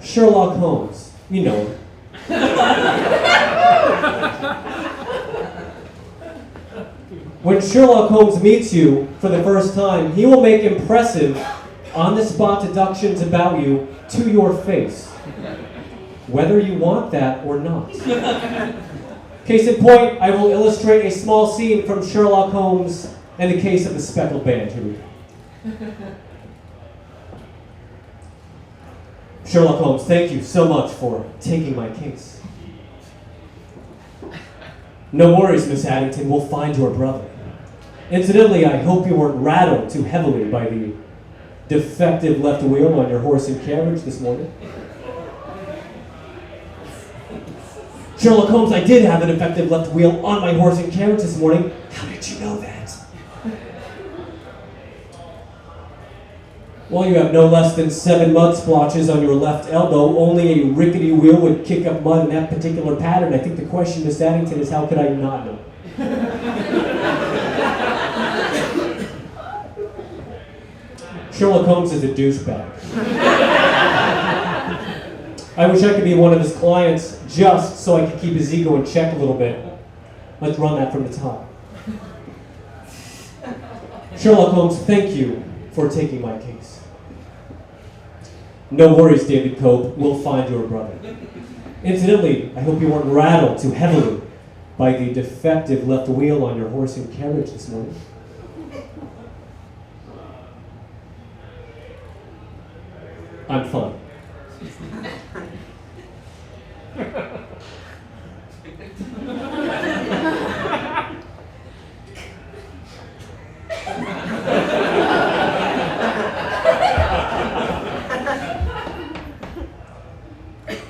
Sherlock Holmes. You know him. When Sherlock Holmes meets you for the first time, he will make impressive, on-the-spot deductions about you to your face, whether you want that or not. Case in point, I will illustrate a small scene from Sherlock Holmes and the Case of the Speckled Band. Here we go. Sherlock Holmes, thank you so much for taking my case. No worries, Miss Addington, we'll find your brother. Incidentally, I hope you weren't rattled too heavily by the defective left wheel on your horse and carriage this morning. Sherlock Holmes, I did have an defective left wheel on my horse and carriage this morning. How did you know that? Well, you have no less than 7 mud splotches on your left elbow. Only a rickety wheel would kick up mud in that particular pattern. I think the question, Miss Addington, is how could I not know? Sherlock Holmes is a douchebag. I wish I could be one of his clients just so I could keep his ego in check a little bit. Let's run that from the top. Sherlock Holmes, thank you for taking my case. No worries, David Cope. We'll find your brother. Incidentally, I hope you weren't rattled too heavily by the defective left wheel on your horse and carriage this morning. I'm fine.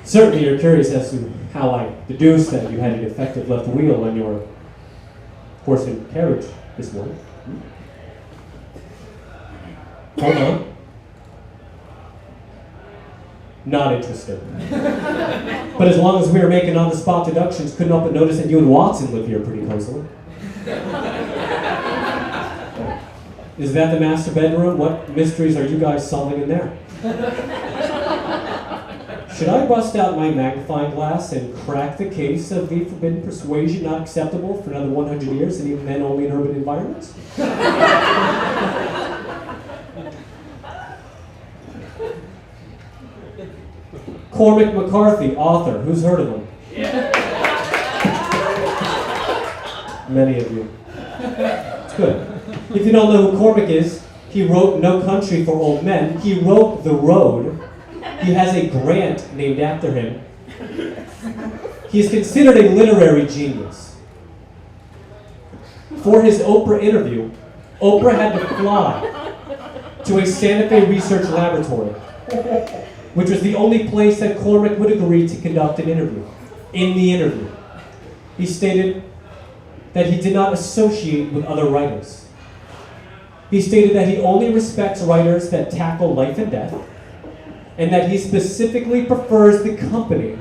Certainly you're curious as to how I deduced that you had a defective left wheel on your horse and carriage this morning. Hold on. Not interested. But as long as we were making on-the-spot deductions, couldn't help but notice that you and Watson live here pretty closely. Is that the master bedroom? What mysteries are you guys solving in there? Should I bust out my magnifying glass and crack the case of the forbidden persuasion not acceptable for another 100 years and even then only in urban environments? Cormac McCarthy, author. Who's heard of him? Yeah. Many of you. It's good. If you don't know who Cormac is, he wrote No Country for Old Men. He wrote The Road. He has a grant named after him. He is considered a literary genius. For his Oprah interview, Oprah had to fly to a Santa Fe research laboratory, which was the only place that Cormac would agree to conduct an interview. In the interview, he stated that he did not associate with other writers. He stated that he only respects writers that tackle life and death, and that he specifically prefers the company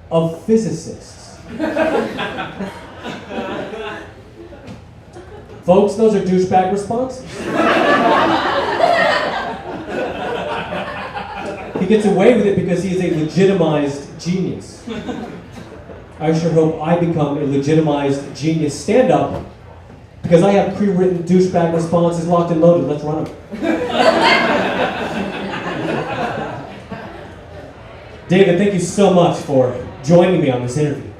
of physicists. Folks, those are douchebag responses. He gets away with it because he is a legitimized genius. I sure hope I become a legitimized genius stand-up because I have pre-written douchebag responses locked and loaded. Let's run them. David, thank you so much for joining me on this interview.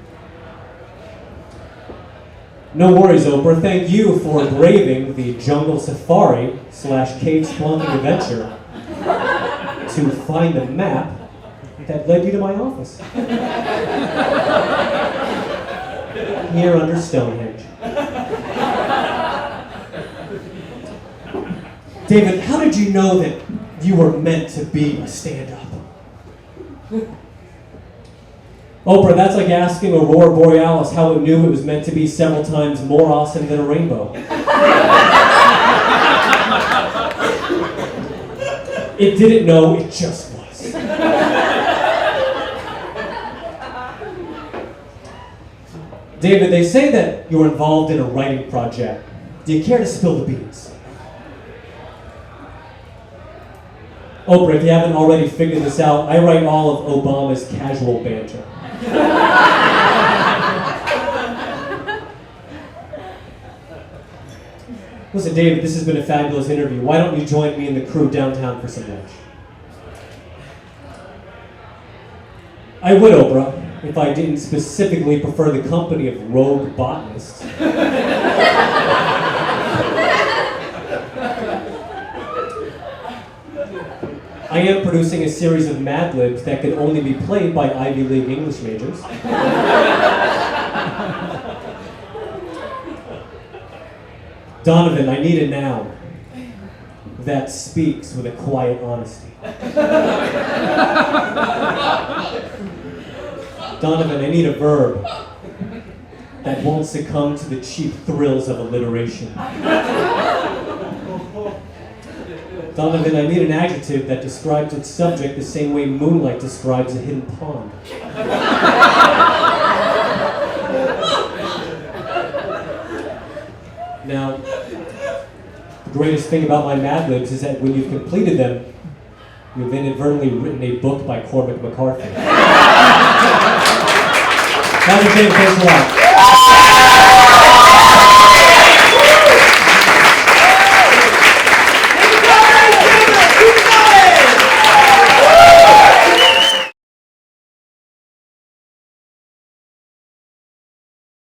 No worries, Oprah. Thank you for braving the jungle safari / cave spelunking adventure to find the map that led you to my office. Here under Stonehenge. David, how did you know that you were meant to be a stand-up? Oprah, that's like asking Aurora Borealis how it knew it was meant to be several times more awesome than a rainbow. It didn't know, it just was. David, they say that you're involved in a writing project. Do you care to spill the beans? Oprah, if you haven't already figured this out, I write all of Obama's casual banter. Listen, David, this has been a fabulous interview. Why don't you join me and the crew downtown for some lunch? I would, Oprah, if I didn't specifically prefer the company of rogue botanists. I am producing a series of Mad Libs that can only be played by Ivy League English majors. Donovan, I need a noun that speaks with a quiet honesty. Donovan, I need a verb that won't succumb to the cheap thrills of alliteration. Donovan, I need an adjective that describes its subject the same way moonlight describes a hidden pond. Now, the greatest thing about my Mad Libs is that when you've completed them, you've inadvertently written a book by Cormac McCarthy. Thanks a lot.